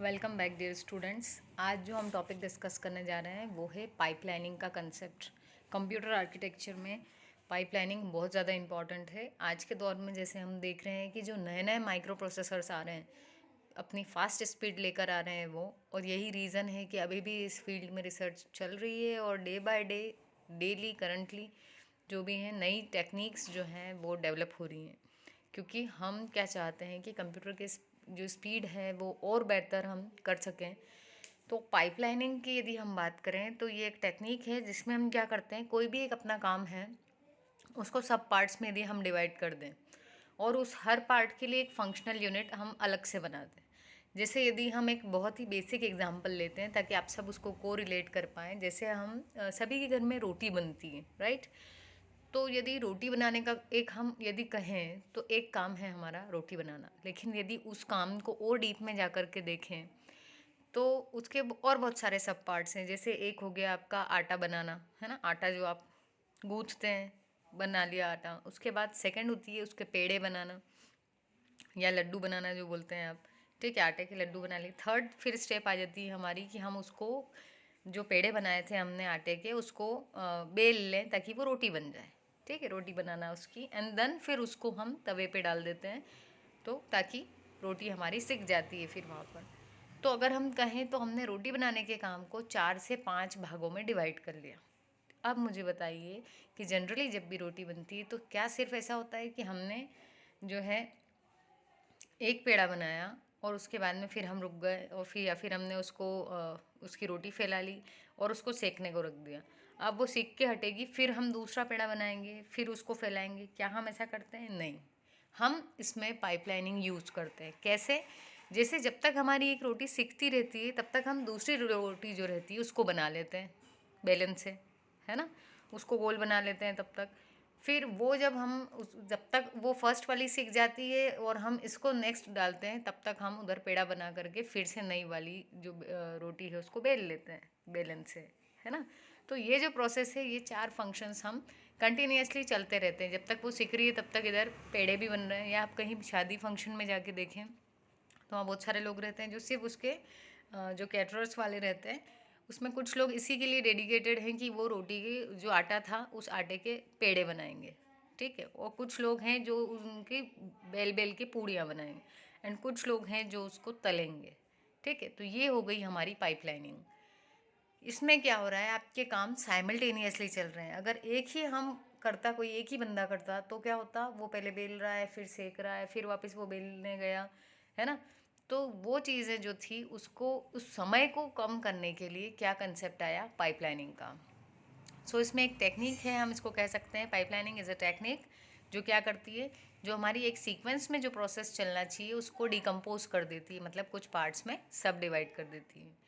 Welcome back dear students. आज जो हम टॉपिक डिस्कस करने जा रहे हैं वो है पाइपलाइनिंग का कंसेप्ट। कंप्यूटर आर्किटेक्चर में पाइपलाइनिंग बहुत ज़्यादा इंपॉर्टेंट है। आज के दौर में जैसे हम देख रहे हैं कि जो नए नए माइक्रो प्रोसेसर्स आ रहे हैं, अपनी फास्ट स्पीड लेकर आ रहे हैं वो, और यही रीज़न है कि अभी भी इस फील्ड में रिसर्च चल रही है और day by day daily currently जो भी हैं नई टेक्निक्स जो हैं वो डेवलप हो रही हैं। क्योंकि हम क्या चाहते हैं कि कंप्यूटर के जो स्पीड है वो और बेहतर हम कर सकें। तो पाइपलाइनिंग की यदि हम बात करें तो ये एक टेक्निक है जिसमें हम क्या करते हैं, कोई भी एक अपना काम है उसको सब पार्ट्स में यदि हम डिवाइड कर दें और उस हर पार्ट के लिए एक फंक्शनल यूनिट हम अलग से बना दें। जैसे यदि हम एक बहुत ही बेसिक एग्जांपल लेते हैं ताकि आप सब उसको को रिलेट कर पाएँ। जैसे हम सभी के घर में रोटी बनती है, राइट। तो यदि रोटी बनाने का एक हम यदि कहें तो एक काम है हमारा रोटी बनाना, लेकिन यदि उस काम को और डीप में जा कर के देखें तो उसके और बहुत सारे सब पार्ट्स हैं। जैसे एक हो गया आपका आटा बनाना, है ना, आटा जो आप गूँथते हैं, बना लिया आटा। उसके बाद सेकंड होती है उसके पेड़े बनाना या लड्डू बनाना जो बोलते हैं आप, ठीक है, आटे के लड्डू बना लिए। थर्ड फिर स्टेप आ जाती है हमारी कि हम उसको जो पेड़े बनाए थे हमने आटे के उसको बेल लें ताकि वो रोटी बन जाए। ठीक है, रोटी बनाना उसकी, एंड देन फिर उसको हम तवे पे डाल देते हैं तो ताकि रोटी हमारी सिक जाती है फिर वहाँ पर। तो अगर हम कहें तो हमने रोटी बनाने के काम को 4 से 5 भागों में डिवाइड कर लिया। अब मुझे बताइए कि जनरली जब भी रोटी बनती है तो क्या सिर्फ ऐसा होता है कि हमने जो है एक पेड़ा बनाया और उसके बाद में फिर हम रुक गए और फिर हमने उसको उसकी रोटी फैला ली और उसको सेकने को रख दिया। अब वो सेक के हटेगी, फिर हम दूसरा पेड़ा बनाएंगे, फिर उसको फैलाएंगे। क्या हम ऐसा करते हैं? नहीं। हम इसमें पाइपलाइनिंग यूज़ करते हैं। कैसे? जैसे जब तक हमारी एक रोटी सिकती रहती है तब तक हम दूसरी रोटी जो रहती है उसको बना लेते हैं बेलन से, है ना, उसको गोल बना लेते हैं तब तक। फिर वो जब तक वो फर्स्ट वाली सीख जाती है और हम इसको नेक्स्ट डालते हैं तब तक हम उधर पेड़ा बना करके फिर से नई वाली जो रोटी है उसको बेल लेते हैं बेलन से, है ना। तो ये जो प्रोसेस है, ये 4 फंक्शंस हम कंटिन्यूसली चलते रहते हैं। जब तक वो सीख रही है तब तक इधर पेड़े भी बन रहे हैं। या आप कहीं शादी फंक्शन में जाके देखें तो वहाँ बहुत सारे लोग रहते हैं जो सिर्फ उसके जो कैटरर्स वाले रहते हैं, उसमें कुछ लोग इसी के लिए डेडिकेटेड हैं कि वो रोटी के जो आटा था उस आटे के पेड़े बनाएंगे, ठीक है। और कुछ लोग हैं जो उनकी बेल बेल के पूड़ियाँ बनाएंगे, एंड कुछ लोग हैं जो उसको तलेंगे, ठीक है। तो ये हो गई हमारी पाइपलाइनिंग। इसमें क्या हो रहा है, आपके काम साइमल्टेनियसली चल रहे हैं। अगर एक ही हम करता, कोई एक ही बंदा करता तो क्या होता, वो पहले बेल रहा है फिर सेक रहा है फिर वापस वो बेलने गया, है ना। तो वो चीज़ें जो थी उसको, उस समय को कम करने के लिए क्या कंसेप्ट आया, पाइपलाइनिंग का। सो इसमें एक टेक्निक है, हम इसको कह सकते हैं पाइपलाइनिंग इज़ अ टेक्निक जो क्या करती है, जो हमारी एक सीक्वेंस में जो प्रोसेस चलना चाहिए उसको डिकम्पोज कर देती है, मतलब कुछ पार्ट्स में सब डिवाइड कर देती है।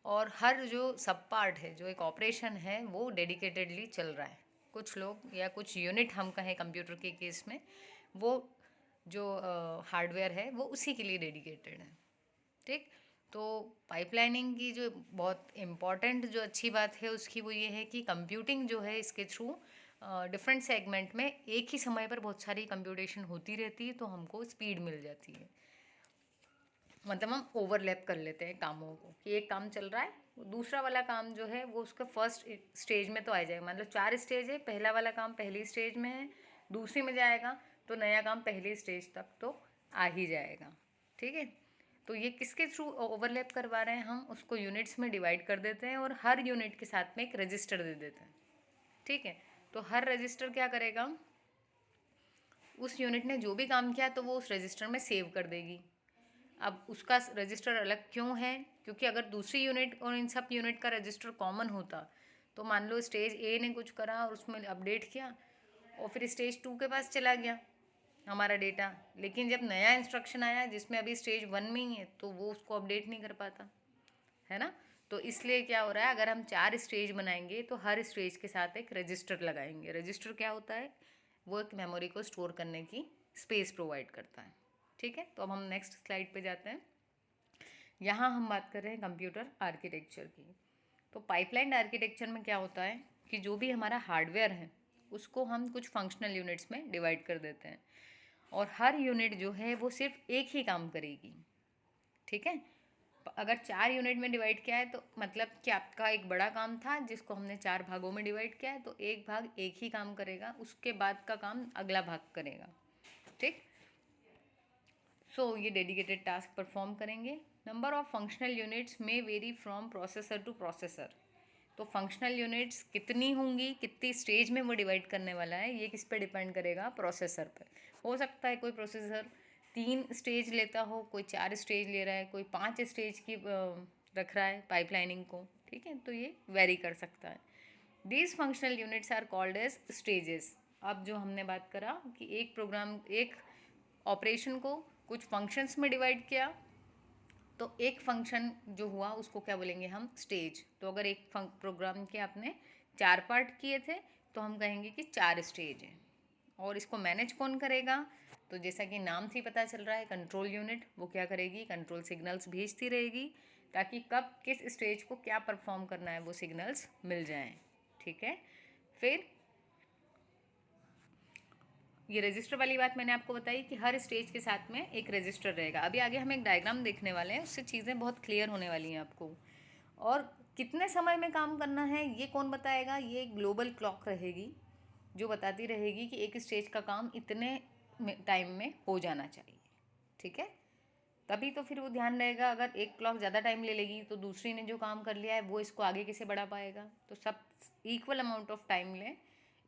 और हर जो सब पार्ट है, जो एक ऑपरेशन है, वो डेडिकेटेडली चल रहा है। कुछ लोग या कुछ यूनिट हम कहें कंप्यूटर के केस में, वो जो हार्डवेयर है वो उसी के लिए डेडिकेटेड है, ठीक। तो पाइपलाइनिंग की जो बहुत इम्पॉर्टेंट जो अच्छी बात है उसकी वो ये है कि कंप्यूटिंग जो है इसके थ्रू डिफरेंट सेगमेंट में एक ही समय पर बहुत सारी कंप्यूटेशन होती रहती है, तो हमको स्पीड मिल जाती है। मतलब हम ओवरलैप कर लेते हैं कामों को कि एक काम चल रहा है, वो दूसरा वाला काम जो है वो उसका फर्स्ट स्टेज में तो आ जाएगा। मतलब 4 स्टेज है, पहला वाला काम पहली स्टेज में है, दूसरी में जाएगा तो नया काम पहली स्टेज तक तो आ ही जाएगा, ठीक है। तो ये किसके थ्रू ओवरलैप करवा रहे हैं, हम उसको यूनिट्स में डिवाइड कर देते हैं और हर यूनिट के साथ में एक रजिस्टर दे देते हैं, ठीक है। तो हर रजिस्टर क्या करेगा, उस यूनिट ने जो भी काम किया तो वो उस रजिस्टर में सेव कर देगी। अब उसका रजिस्टर अलग क्यों है, क्योंकि अगर दूसरी यूनिट और इन सब यूनिट का रजिस्टर कॉमन होता तो मान लो स्टेज ए ने कुछ करा और उसमें अपडेट किया और फिर स्टेज 2 के पास चला गया हमारा डेटा, लेकिन जब नया इंस्ट्रक्शन आया जिसमें अभी स्टेज 1 में ही है तो वो उसको अपडेट नहीं कर पाता, है ना। तो इसलिए क्या हो रहा है, अगर हम 4 स्टेज बनाएंगे तो हर स्टेज के साथ एक रजिस्टर लगाएंगे। रजिस्टर क्या होता है, वो एक मेमोरी को स्टोर करने की स्पेस प्रोवाइड करता है, ठीक है। तो अब हम नेक्स्ट स्लाइड पे जाते हैं। यहाँ हम बात कर रहे हैं कंप्यूटर आर्किटेक्चर की। तो पाइपलाइन आर्किटेक्चर में क्या होता है कि जो भी हमारा हार्डवेयर है उसको हम कुछ फंक्शनल यूनिट्स में डिवाइड कर देते हैं और हर यूनिट जो है वो सिर्फ एक ही काम करेगी, ठीक है। अगर 4 यूनिट में डिवाइड किया है तो मतलब कि आपका एक बड़ा काम था जिसको हमने 4 भागों में डिवाइड किया है, तो एक भाग एक ही काम करेगा, उसके बाद का काम अगला भाग करेगा। ठीक। सो ये डेडिकेटेड टास्क परफॉर्म करेंगे। नंबर ऑफ फंक्शनल यूनिट्स में very from processor two processor. तो फंक्शनल यूनिट्स कितनी होंगी, कितनी स्टेज में वो डिवाइड करने वाला है, ये किस पे डिपेंड करेगा? प्रोसेसर पर। हो सकता है कोई प्रोसेसर 3 स्टेज लेता हो, कोई 4 स्टेज ले रहा है, कोई 5 स्टेज की रख रहा है पाइपलाइनिंग को। ठीक है, तो ये वेरी कर सकता है। These functional units are called as stages. अब जो हमने बात करा कि एक प्रोग्राम, एक ऑपरेशन को कुछ फंक्शंस में डिवाइड किया, तो एक फंक्शन जो हुआ उसको क्या बोलेंगे हम? स्टेज। तो अगर एक प्रोग्राम के आपने 4 पार्ट किए थे तो हम कहेंगे कि 4 स्टेज हैं। और इसको मैनेज कौन करेगा? तो जैसा कि नाम से ही पता चल रहा है, कंट्रोल यूनिट। वो क्या करेगी? कंट्रोल सिग्नल्स भेजती रहेगी ताकि कब किस स्टेज को क्या परफॉर्म करना है वो सिग्नल्स मिल जाएं। ठीक है। फिर ये रजिस्टर वाली बात मैंने आपको बताई कि हर स्टेज के साथ में एक रजिस्टर रहेगा। अभी आगे हम एक डायग्राम देखने वाले हैं, उससे चीज़ें बहुत क्लियर होने वाली हैं आपको। और कितने समय में काम करना है ये कौन बताएगा? ये ग्लोबल क्लॉक रहेगी जो बताती रहेगी कि एक स्टेज का काम इतने टाइम में हो जाना चाहिए। ठीक है। तभी तो फिर वो ध्यान रहेगा, अगर एक क्लॉक ज़्यादा टाइम ले लेगी तो दूसरी ने जो काम कर लिया है वो इसको आगे कैसे बढ़ा पाएगा? तो सब इक्वल अमाउंट ऑफ टाइम लें,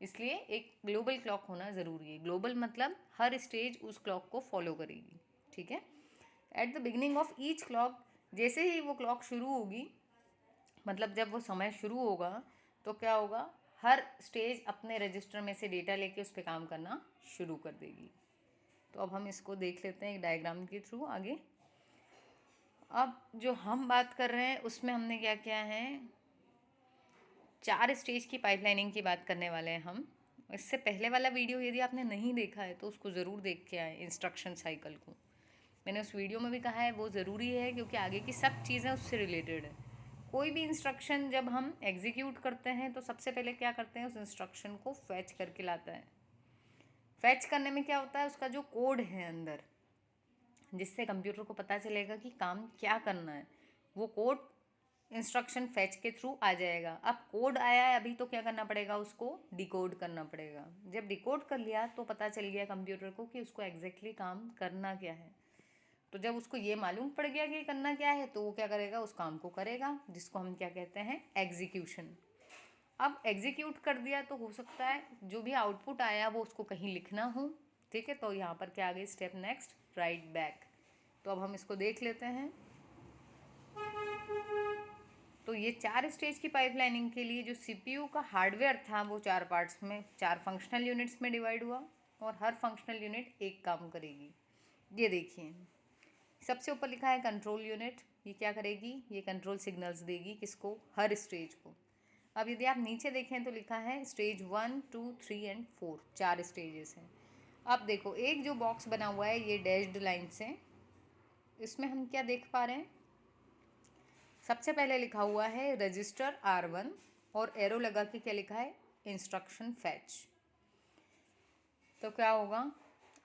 इसलिए एक ग्लोबल क्लॉक होना ज़रूरी है। ग्लोबल मतलब हर स्टेज उस क्लॉक को फॉलो करेगी। ठीक है। At the beginning of each clock, जैसे ही वो क्लॉक शुरू होगी, मतलब जब वो समय शुरू होगा, तो क्या होगा? हर स्टेज अपने रजिस्टर में से डेटा लेके उस पर काम करना शुरू कर देगी। तो अब हम इसको देख लेते हैं एक डायग्राम के थ्रू आगे। अब जो हम बात कर रहे हैं उसमें हमने क्या किया है? 4 स्टेज की पाइपलाइनिंग की बात करने वाले हैं हम। इससे पहले वाला वीडियो यदि आपने नहीं देखा है तो उसको ज़रूर देख के आए, इंस्ट्रक्शन साइकिल को। मैंने उस वीडियो में भी कहा है वो ज़रूरी है क्योंकि आगे की सब चीज़ें उससे रिलेटेड है। कोई भी इंस्ट्रक्शन जब हम एग्जीक्यूट करते हैं तो सबसे पहले क्या करते हैं? उस इंस्ट्रक्शन को फैच करके लाता है। फैच करने में क्या होता है? उसका जो कोड है अंदर, जिससे कंप्यूटर को पता चलेगा कि काम क्या करना है, वो कोड इंस्ट्रक्शन फैच के थ्रू आ जाएगा। अब कोड आया है, अभी तो क्या करना पड़ेगा? उसको डिकोड करना पड़ेगा। जब डिकोड कर लिया तो पता चल गया कंप्यूटर को कि उसको एग्जैक्टली काम करना क्या है। तो जब उसको ये मालूम पड़ गया कि करना क्या है, तो वो क्या करेगा? उस काम को करेगा, जिसको हम क्या कहते हैं? एग्जीक्यूशन। अब एग्जीक्यूट कर दिया तो हो सकता है जो भी आउटपुट आया वो उसको कहीं लिखना हो। ठीक है, तो यहाँ पर क्या आ गई? Step next, right back. तो अब हम इसको देख लेते हैं। तो ये 4 स्टेज की पाइपलाइनिंग के लिए जो सीपीयू का हार्डवेयर था वो 4 पार्ट्स में, 4 फंक्शनल यूनिट्स में डिवाइड हुआ और हर फंक्शनल यूनिट एक काम करेगी। ये देखिए, सबसे ऊपर लिखा है कंट्रोल यूनिट। ये क्या करेगी? ये कंट्रोल सिग्नल्स देगी किसको? हर स्टेज को। अब यदि आप नीचे देखें तो लिखा है स्टेज 1, 2, 3 एंड 4, 4 स्टेजेस हैं। अब देखो, एक जो बॉक्स बना हुआ है ये डैश्ड लाइन से, इसमें हम क्या देख पा रहे हैं? सबसे पहले लिखा हुआ है रजिस्टर R1 और एरो लगा के क्या लिखा है? Instruction fetch. तो क्या होगा?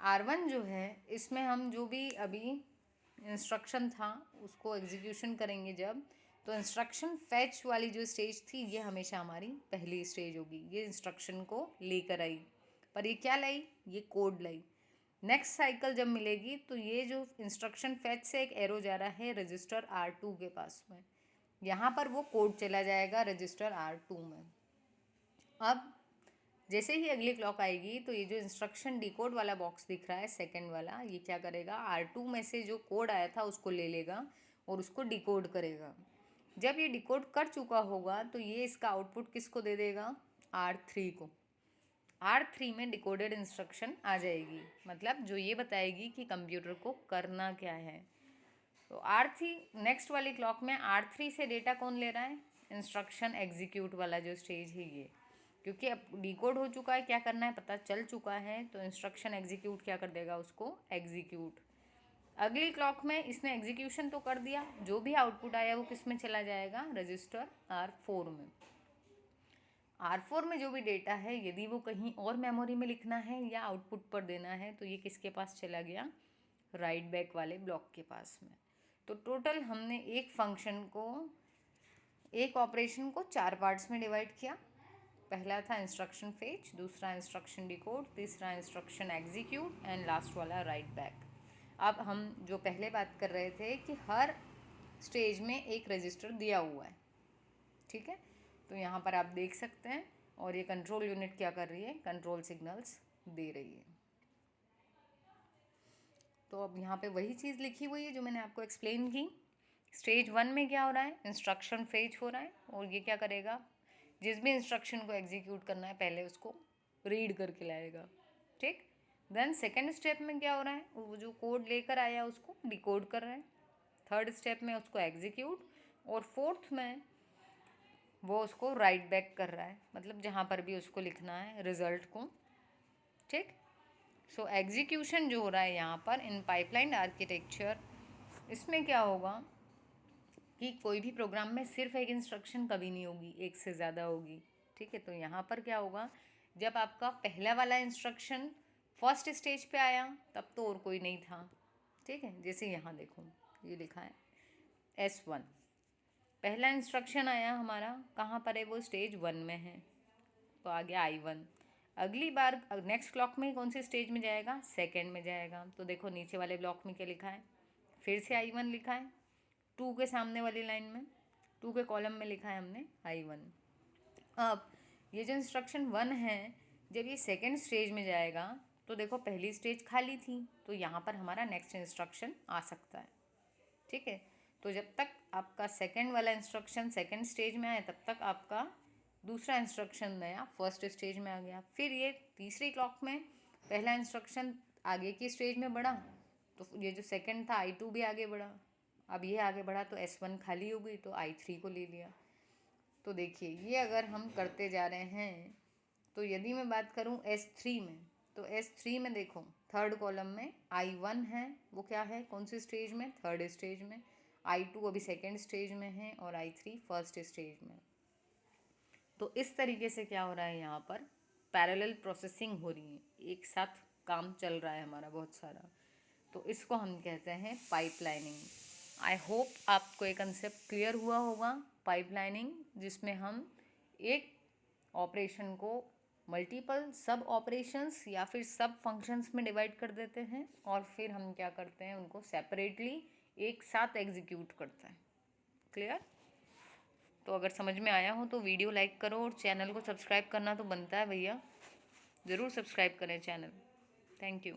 R1 जो है, इसमें हम जो भी अभी इंस्ट्रक्शन था उसको एग्जीक्यूशन करेंगे जब, तो इंस्ट्रक्शन फैच वाली जो स्टेज थी ये हमेशा हमारी पहली स्टेज होगी। ये इंस्ट्रक्शन को लेकर आई, पर ये क्या लाई? ये कोड लाई। नेक्स्ट साइकिल जब मिलेगी तो ये जो इंस्ट्रक्शन फैच से एक एरो जा रहा है रजिस्टर R2 के पास में, यहाँ पर वो कोड चला जाएगा रजिस्टर R2 में। अब जैसे ही अगली क्लॉक आएगी तो ये जो इंस्ट्रक्शन डिकोड वाला बॉक्स दिख रहा है सेकंड वाला, ये क्या करेगा? R2 में से जो कोड आया था उसको ले लेगा और उसको डिकोड करेगा। जब ये डिकोड कर चुका होगा तो ये इसका आउटपुट किसको दे देगा? R3 को। R3 में डिकोडेड इंस्ट्रक्शन आ जाएगी, मतलब जो ये बताएगी कि कंप्यूटर को करना क्या है। तो R3 नेक्स्ट वाली क्लॉक में R3 से डेटा कौन ले रहा है? इंस्ट्रक्शन एग्जीक्यूट वाला जो स्टेज है ये, क्योंकि अब डिकोड हो चुका है, क्या करना है पता चल चुका है, तो इंस्ट्रक्शन एग्जीक्यूट क्या कर देगा? उसको एग्जीक्यूट। अगली क्लॉक में इसने एग्जीक्यूशन तो कर दिया, जो भी आउटपुट आया वो किस में चला जाएगा? रजिस्टर R4 में। R4 में जो भी डेटा है यदि वो कहीं और मेमोरी में लिखना है या आउटपुट पर देना है तो ये किसके पास चला गया? राइट बैक वाले ब्लॉक के पास में। तो टोटल हमने एक ऑपरेशन को 4 पार्ट्स में डिवाइड किया। पहला था इंस्ट्रक्शन फेच, दूसरा इंस्ट्रक्शन डिकोड, तीसरा इंस्ट्रक्शन एग्जीक्यूट एंड लास्ट वाला राइट बैक। अब हम जो पहले बात कर रहे थे कि हर स्टेज में एक रजिस्टर दिया हुआ है, ठीक है। तो यहाँ पर आप देख सकते हैं, और ये कंट्रोल यूनिट क्या कर रही है, कंट्रोल सिग्नल्स दे रही है। तो अब यहाँ पे वही चीज़ लिखी हुई है जो मैंने आपको एक्सप्लेन की। स्टेज 1 में क्या हो रहा है, इंस्ट्रक्शन फेच हो रहा है, और ये क्या करेगा, जिस भी इंस्ट्रक्शन को एग्जीक्यूट करना है पहले उसको रीड करके लाएगा, ठीक। देन सेकेंड स्टेप में क्या हो रहा है, वो जो कोड लेकर आया उसको डिकोड कर रहा है। थर्ड स्टेप में उसको एग्जीक्यूट, और फोर्थ में वो उसको राइट बैक कर रहा है, मतलब जहाँ पर भी उसको लिखना है रिजल्ट को, ठीक। सो एग्जीक्यूशन जो हो रहा है यहाँ पर इन पाइपलाइन आर्किटेक्चर, इसमें क्या होगा कि कोई भी प्रोग्राम में सिर्फ एक इंस्ट्रक्शन कभी नहीं होगी, एक से ज़्यादा होगी, ठीक है। तो यहाँ पर क्या होगा, जब आपका पहला वाला इंस्ट्रक्शन फर्स्ट स्टेज पे आया तब तो और कोई नहीं था, ठीक है। जैसे यहाँ देखो ये लिखा है S1, पहला इंस्ट्रक्शन आया हमारा, कहाँ पर है वो, स्टेज 1 में है, तो आ गया I1। अगली बार नेक्स्ट क्लॉक में कौन सी स्टेज में जाएगा, सेकेंड में जाएगा। तो देखो नीचे वाले ब्लॉक में क्या लिखा है, फिर से I1 लिखा है, 2 के सामने वाली लाइन में, 2 के कॉलम में लिखा है हमने I1। अब ये जो इंस्ट्रक्शन 1 है, जब ये सेकेंड स्टेज में जाएगा तो देखो पहली स्टेज खाली थी, तो यहाँ पर हमारा नेक्स्ट इंस्ट्रक्शन आ सकता है, ठीक है। तो जब तक आपका सेकेंड वाला इंस्ट्रक्शन सेकेंड स्टेज में आए तब तक आपका दूसरा इंस्ट्रक्शन नया फर्स्ट स्टेज में आ गया। फिर ये तीसरी क्लॉक में पहला इंस्ट्रक्शन आगे की स्टेज में बढ़ा, तो ये जो सेकेंड था I2 भी आगे बढ़ा। अब ये आगे बढ़ा तो S1 खाली हो गई, तो I3 को ले लिया। तो देखिए ये अगर हम करते जा रहे हैं, तो यदि मैं बात करूं S3 में, तो S3 में देखो थर्ड कॉलम में I1 है, वो क्या है, कौन सी स्टेज में, थर्ड स्टेज में। I2 अभी सेकेंड स्टेज में है, और I3 फर्स्ट स्टेज में। तो इस तरीके से क्या हो रहा है, यहाँ पर पैरेलल प्रोसेसिंग हो रही है, एक साथ काम चल रहा है हमारा बहुत सारा। तो इसको हम कहते हैं पाइपलाइनिंग। आई होप आपको ये कंसेप्ट क्लियर हुआ होगा, पाइपलाइनिंग, जिसमें हम एक ऑपरेशन को मल्टीपल सब ऑपरेशंस या फिर सब फंक्शंस में डिवाइड कर देते हैं, और फिर हम क्या करते हैं, उनको सेपरेटली एक साथ एग्जीक्यूट करते हैं। क्लियर? तो अगर समझ में आया हो तो वीडियो लाइक करो, और चैनल को सब्सक्राइब करना तो बनता है भैया, ज़रूर सब्सक्राइब करें चैनल। Thank you.